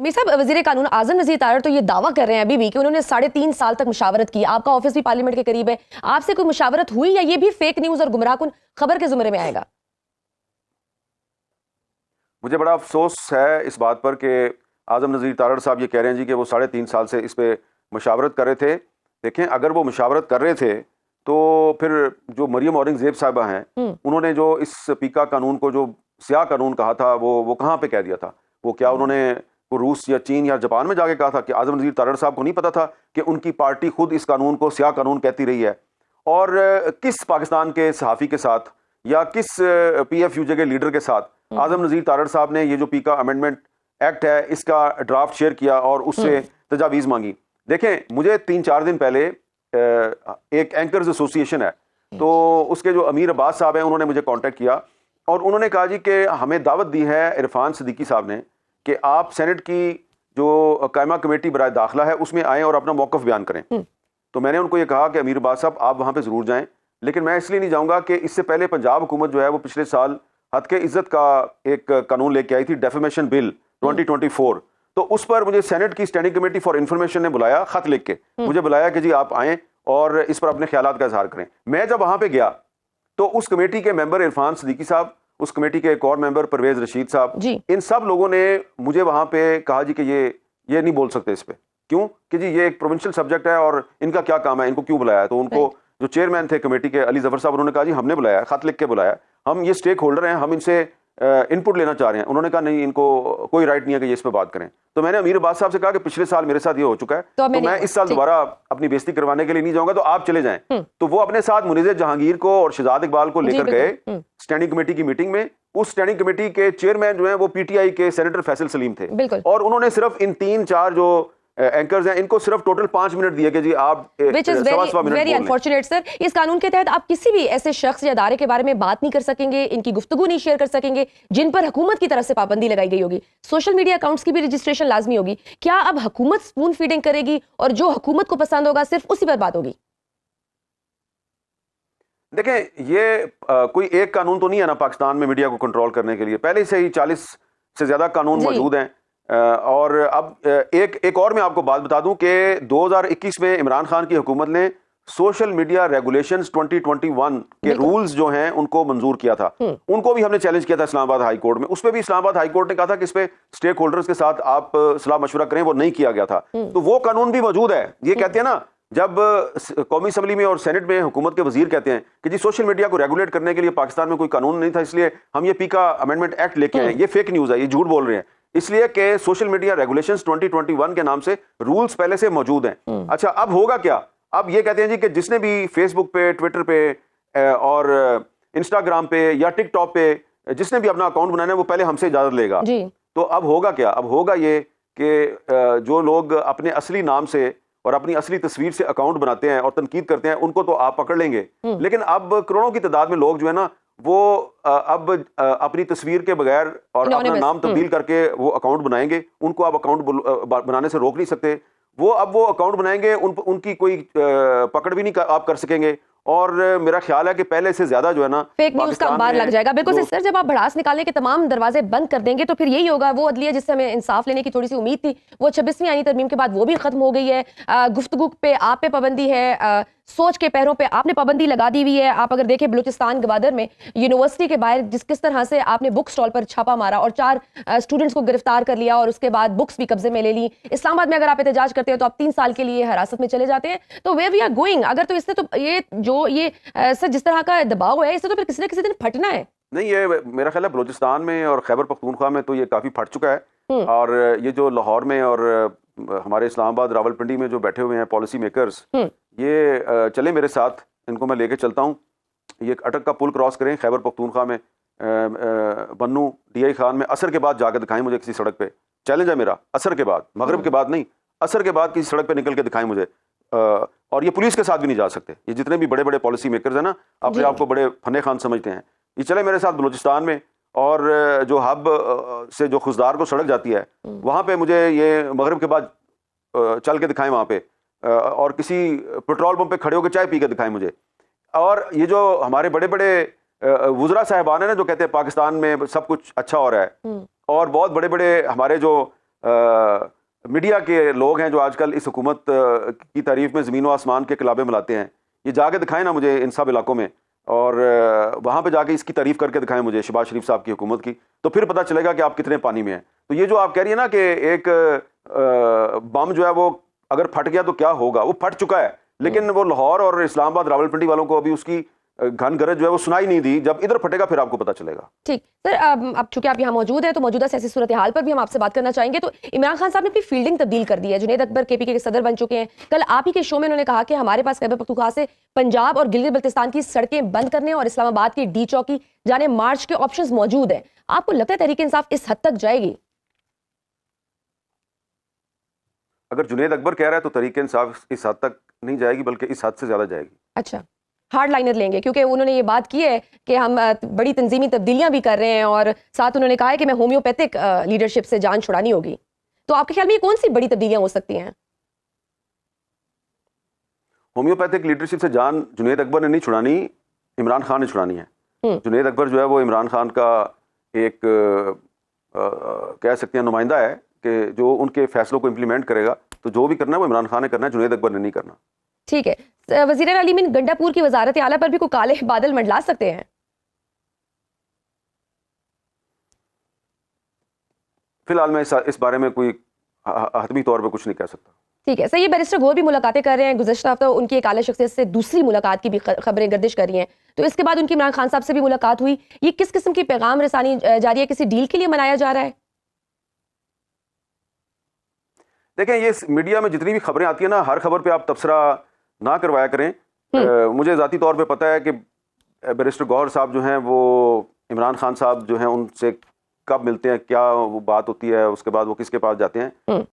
मीर साहब, वज़ीर कानून आज़म नज़ीर तारड़ तो ये दावा कर रहे हैं अभी भी कि उन्होंने 3.5 साल तक मुशावरत की। आपका ऑफिस भी पार्लियामेंट के करीब है, आपसे कोई मुशावरत हुई या ये भी फेक न्यूज़ और गुमराहकुन खबर के ज़ुमरे में आएगा? मुझे बड़ा अफसोस है इस बात पर कि आज़म नज़ीर तारड़ साहब ये कह रहे हैं जी कि वो 3.5 साल से इस पर मुशावरत कर रहे थे। देखें, अगर वो मुशावरत कर रहे थे तो फिर जो मरियम औरंगज़ेब साहिबा हैं, उन्होंने जो इस पीका कानून को जो स्याह कानून कहा था, वो कहाँ पे कह दिया था? वो क्या उन्होंने वो रूस या चीन या जापान में जाके कहा था? कि आज़म नज़ीर तारड़ साहब को नहीं पता था कि उनकी पार्टी खुद इस कानून को स्याह कानून कहती रही है? और किस पाकिस्तान के सहाफ़ी के साथ या किस PFUJ के लीडर के साथ आज़म नज़ीर तारड़ साहब ने ये जो पीका अमेंडमेंट एक्ट है इसका ड्राफ्ट शेयर किया और उससे तजावीज़ मांगी? देखें, मुझे 3-4 दिन पहले एक एंकर्स एसोसिएशन है, तो उसके जो अमीर अब्बास साहब हैं, उन्होंने मुझे कांटेक्ट किया और उन्होंने कहा जी कि हमें दावत दी है इरफान सिद्दीकी साहब ने कि आप सेनेट की जो कायमा कमेटी बराए दाखिला है उसमें आएँ और अपना मौक़िफ़ बयान करें। तो मैंने उनको ये कहा कि अमीर अब्बास साहब, आप वहाँ पे ज़रूर जाएँ, लेकिन मैं इसलिए नहीं जाऊँगा कि इससे पहले पंजाब हुकूमत जो है वो पिछले साल हद के इज़्ज़त का एक कानून लेके आई थी, डेफेमेशन बिल 2024। तो उस पर मुझे सेनेट की स्टैंडिंग कमेटी फॉर इन्फॉर्मेशन ने बुलाया, खत लिख के मुझे बुलाया कि जी आप आएँ और इस पर अपने ख्यालात का इजहार करें। मैं जब वहाँ पे गया तो उस कमेटी के मेंबर इरफान सिद्दीकी साहब, उस कमेटी के एक और मेंबर परवेज रशीद साहब, इन सब लोगों ने मुझे वहाँ पे कहा जी कि ये नहीं बोल सकते इस पे। क्यों? कि जी ये एक प्रोविंशियल सब्जेक्ट है और इनका क्या काम है, इनको क्यों बुलाया है? तो उनको जो चेयरमैन थे कमेटी के, अली जफर साहब, उन्होंने कहा जी हमने बुलाया, खत लिख के बुलाया, हम ये स्टेक होल्डर हैं, हम इनसे इनपुट लेना चाह रहे हैं। उन्होंने कहा नहीं, इनको कोई राइट नहीं है कि ये इस पे बात करें। तो मैंने अमीर अब्बास साहब से कहा कि पिछले साल मेरे साथ ये हो चुका है, तो मैं इस साल दोबारा अपनी बेइज्जती करवाने के लिए नहीं जाऊंगा, तो आप चले जाएं। तो वो अपने साथ मुनीज़ जहांगीर को और शहजाद इकबाल को लेकर गए स्टैंडिंग कमेटी की मीटिंग में। उस स्टैंडिंग कमेटी के चेयरमैन जो है वो PTI के सेनेटर फैसल सलीम थे और उन्होंने सिर्फ इन 3-4 जो एंकर्स हैं, इनको सिर्फ टोटल 5 मिनट दिए कि जी आप वेरी अनफॉर्चुनेट सर। इस कानून के तहत आप किसी भी ऐसे शख्स या अदारे के बारे में बात नहीं कर सकेंगे, इनकी गुफ्तगू नहीं शेयर कर सकेंगे जिन पर हुकूमत की तरफ से पाबंदी लगाई गई होगी। सोशल मीडिया अकाउंट्स की भी रजिस्ट्रेशन लाजमी होगी। क्या अब हुकूमत स्पून फीडिंग करेगी और जो हुकूमत को पसंद होगा सिर्फ उसी पर बात होगी? देखें, ये कोई एक कानून तो नहीं है ना पाकिस्तान में मीडिया को कंट्रोल करने के लिए। पहले से ही 40 से ज्यादा कानून मौजूद हैं। और अब एक और मैं आपको बात बता दूं कि 2021 में इमरान खान की हुकूमत ने सोशल मीडिया रेगुलेशंस 2021 के रूल्स जो हैं उनको मंजूर किया था। उनको भी हमने चैलेंज किया था इस्लामाबाद हाई कोर्ट में। उस पर भी इस्लामाबाद हाई कोर्ट ने कहा था कि इस पे स्टेक होल्डर्स के साथ आप सलाह मशवरा करें, वो नहीं किया गया था। तो वो कानून भी मौजूद है। ये कहते हैं ना, जब कौमी असम्बली में और सेनेट में हुकूमत के वजीर कहते हैं कि जी सोशल मीडिया को रेगुलेट करने के लिए पाकिस्तान में कोई कानून नहीं था, इसलिए हम ये पीका अमेंडमेंट एक्ट लेके आए, ये फेक न्यूज है, ये झूठ बोल रहे हैं। इसलिए कि सोशल मीडिया रेगुलेशंस 2021 के नाम से रूल्स पहले से मौजूद हैं। अच्छा, अब होगा क्या? अब ये कहते हैं जी कि जिसने भी फेसबुक पे, ट्विटर पे और इंस्टाग्राम पे या टिकटॉक पे जिसने भी अपना अकाउंट बनाना है वो पहले हमसे इजाजत लेगा। तो अब होगा क्या? अब होगा ये कि जो लोग अपने असली नाम से और अपनी असली तस्वीर से अकाउंट बनाते हैं और तनकीद करते हैं, उनको तो आप पकड़ लेंगे, लेकिन अब करोड़ों की तादाद में लोग जो है ना, वो अब अपनी तस्वीर के बगैर और अपना नाम तब्दील करके वो अकाउंट बनाएंगे। उनको आप अकाउंट बनाने से रोक नहीं सकते। वो अब वो अकाउंट बनाएंगे, उनकी कोई पकड़ भी नहीं आप कर सकेंगे। और मेरा ख्याल है कि पहले से ज्यादा जो है ना फेक न्यूज का अंबार लग जाएगा। बिल्कुल सर, जब आप भड़ास निकालने के तमाम दरवाजे बंद कर देंगे तो फिर यही होगा। वो अदलिया जिससे हमें इंसाफ लेने की थोड़ी सी उम्मीद थी, वो 26वीं आईनी तरमीम के बाद वो भी खत्म हो गई है। गुफ्तगू पे आप पे पाबंदी है, सोच के पैरों पे आपने पाबंदी लगा दी हुई है। आप अगर देखें बलूचिस्तान गवादर में यूनिवर्सिटी के बाहर किस तरह से आपने बुक स्टॉल पर छापा मारा और 4 स्टूडेंट्स को गिरफ्तार कर लिया और उसके बाद बुक्स भी कब्जे में ले ली। इस्लामाबाद में अगर आप एहतजाज करते हैं तो आप 3 साल के लिए हिरासत में चले जाते हैं। तो वे वी आर गोइंग। अगर तो इससे तो ये सर जिस तरह का दबाव है, इससे तो फिर किसी न किसी दिन फटना है। नहीं, ये मेरा ख्याल है बलूचिस्तान में और खैबर पख्तूनख्वा में तो ये काफी फट चुका है। और ये जो लाहौर में और हमारे इस्लामाबाद रावलपिंडी में जो बैठे हुए हैं पॉलिसी मेकर्स, ये चले मेरे साथ, इनको मैं लेके चलता हूँ। ये अटक का पुल क्रॉस करें, खैबर पख्तूनख्वा में बन्नू DI खान में असर के बाद जाकर दिखाएं मुझे किसी सड़क पे। चैलेंज है मेरा, असर के बाद, मगरिब के बाद नहीं, असर के बाद किसी सड़क पे निकल के दिखाएं मुझे। और ये पुलिस के साथ भी नहीं जा सकते। ये जितने भी बड़े बड़े पॉलिसी मेकर्स हैं ना, अपने आप को बड़े फने खान समझते हैं, ये चले मेरे साथ बलूचिस्तान में। और जो हब से जो खुशदार को सड़क जाती है, वहाँ पे मुझे ये मगरिब के बाद चल के दिखाएं वहाँ पे, और किसी पेट्रोल पंप पे खड़े होकर चाय पी के दिखाएं मुझे। और ये जो हमारे बड़े बड़े वुज़रा साहिबान है ना, जो कहते हैं पाकिस्तान में सब कुछ अच्छा हो रहा है, और बहुत बड़े बड़े हमारे जो मीडिया के लोग हैं जो आजकल इस हुकूमत की तारीफ में ज़मीन व आसमान के किलाबे मिलाते हैं, ये जाके दिखाएं ना मुझे इन सब इलाकों में, और वहाँ पे जाके इसकी तारीफ करके दिखाएं मुझे शहबाज शरीफ साहब की हुकूमत की, तो फिर पता चलेगा कि आप कितने पानी में हैं। तो ये जो आप कह रही है ना कि एक बम जो है वो अगर फट गया तो क्या होगा, वो फट चुका है, लेकिन वो लाहौर और इस्लामाबाद रावलपिंडी वालों को अभी उसकी घन गरज जो है वो सुनाई नहीं दी। जब इधर फटेगा फिर आपको पता चलेगा। ठीक सर, अब चूंकि आप यहाँ मौजूद हैं तो मौजूदा सियासी सूरत हाल पर भी हम आपसे बात करना चाहेंगे। तो इमरान खान साहब ने अपनी फील्डिंग तब्दील कर दी है। जुनैद अकबर केपीके के सदर बन चुके हैं। कल आप ही के शो में उन्होंने कहा कि हमारे पास खैबर पख्तूनख्वा से पंजाब और गिलगित बल्तिस्तान की सड़कें बंद करने और इस्लामाबाद की डी चौकी जाने मार्च के ऑप्शंस मौजूद हैं। आपको लगता है तहरीक इंसाफ इस हद तक जाएगी? अगर जुनैद अकबर कह रहा है तो तहरीक इंसाफ इस हद तक नहीं जाएगी, बल्कि इस हद से ज्यादा जाएगी। अच्छा, हार्ड लाइनर लेंगे, क्योंकि उन्होंने ये बात की है कि हम बड़ी तंजीमी तब्दीलियां भी कर रहे हैं और साथ उन्होंने कहा है कि मैं होम्योपैथिक लीडरशिप से जान छुड़ानी होगी। तो आपके ख्याल में ये कौन सी बड़ी तब्दीलियां हो सकती हैं? होम्योपैथिक लीडरशिप से जान जुनैद अकबर ने नहीं छुड़ानी, इमरान खान ने छुड़ानी है। जुनैद अकबर जो है वो इमरान खान का एक कह सकते हैं नुमाइंदा है कि जो उनके फैसलों को इम्प्लीमेंट करेगा। तो जो भी करना है वो इमरान खान ने करना है, जुनैद अकबर ने नहीं करना। ठीक है, वज़ीर आला मीन गंडापुर की वजारत आला पर भी कोई काले बादल मंडला सकते हैं? फिलहाल मैं इस बारे में कोई हतमी तौर पर कुछ नहीं कह सकता। ठीक है सर, ये बैरिस्टर गोर भी मुलाकातें कर रहे हैं। गुज़श्ता हफ्ता उनकी एक आला शख्सियत से दूसरी मुलाकात की भी खबरें गर्दिश कर रही हैं। तो इसके बाद उनकी इमरान खान साहब से भी मुलाकात हुई। ये किस किस्म की पैगाम रसानी जारी है? किसी डील के लिए मनाया जा रहा है? देखें, ये मीडिया में जितनी भी खबरें आती है ना, हर खबर पे आप तबसरा ना करवाया करें। मुझे ज़ाती तौर पे पता है कि बैरिस्टर गौहर साहब जो हैं वो इमरान खान साहब जो हैं उनसे कब मिलते हैं, क्या वो बात होती है, उसके बाद वो किसके पास जाते हैं।